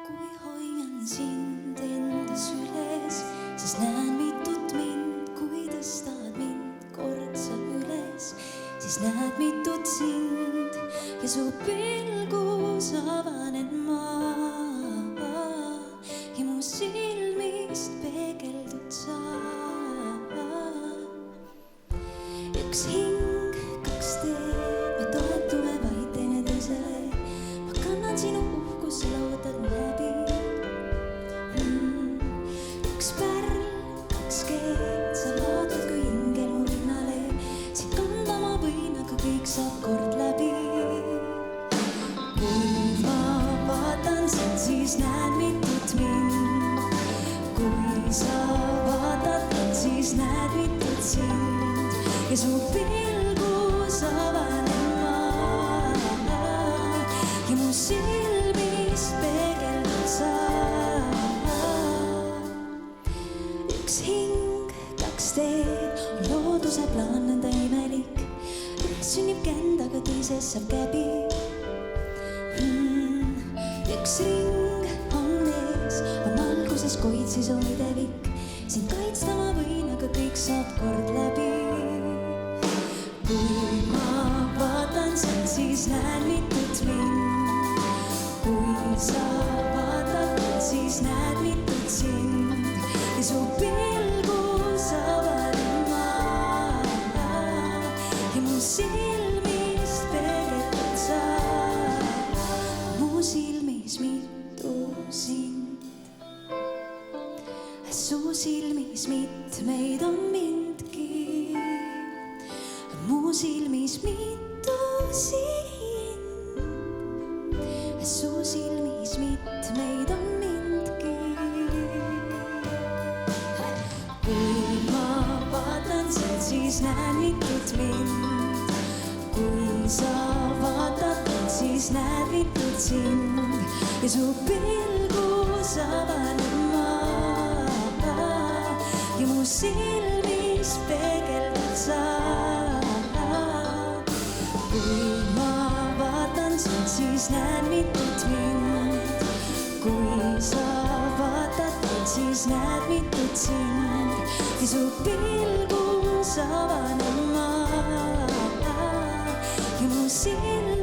Kui hoian sind enda süles, siis näen mitut mind, kui tõstad mind kord sa üles, siis näed mitut sind ja su pilgus avanen ma ja mu silmist peegeldud sa. Üks hing, kaks teed, me toetume vaid teineteisele, ma kannan sinu uhkus, sa laudad mu läbi. Üks pärl, kaks keed, sa laotad kui ingel mu rinnale, sind kanda ma võin, aga kõik saab kord läbi. Kui ma vaatan sind, siis näen mitut mind, kui sa vaatad mind, siis näed mitut sind ja su pilgus avanen ma ja mu silmist peegeldud sa. Üks hing, kaks teed, on looduse plaan nõnda imelik, ühes sünnib känd, aga teises saab käbi. Üks ring on ees, on alguses koid, siis on idevik, sind kaitsta ma võin, aga kõik saab kord läbi. Kui ma vaatan sind, siis näen mitut mind, kui sa vaatad mind, siis näed mitut sind ja su pilgus avanen ma ja mu silmist peegeldud sa. Mu silmis mitu sind, su silmis mitmeid on mindki. Mu silmis mitu sind, su silmis mitmeid on mindki. Kui ma vaatan sind, siis näen mitut mind, kui sa vaatad mind, siis näed mitut sind ja su pilgus avanen ma ja mu silmis peegeldud sa. Kui ma vaatan sind, siis näen mitut mind, kui sa vaatad mind, siis näed mitut sind ja su pilgus avanen ma ja mu silmis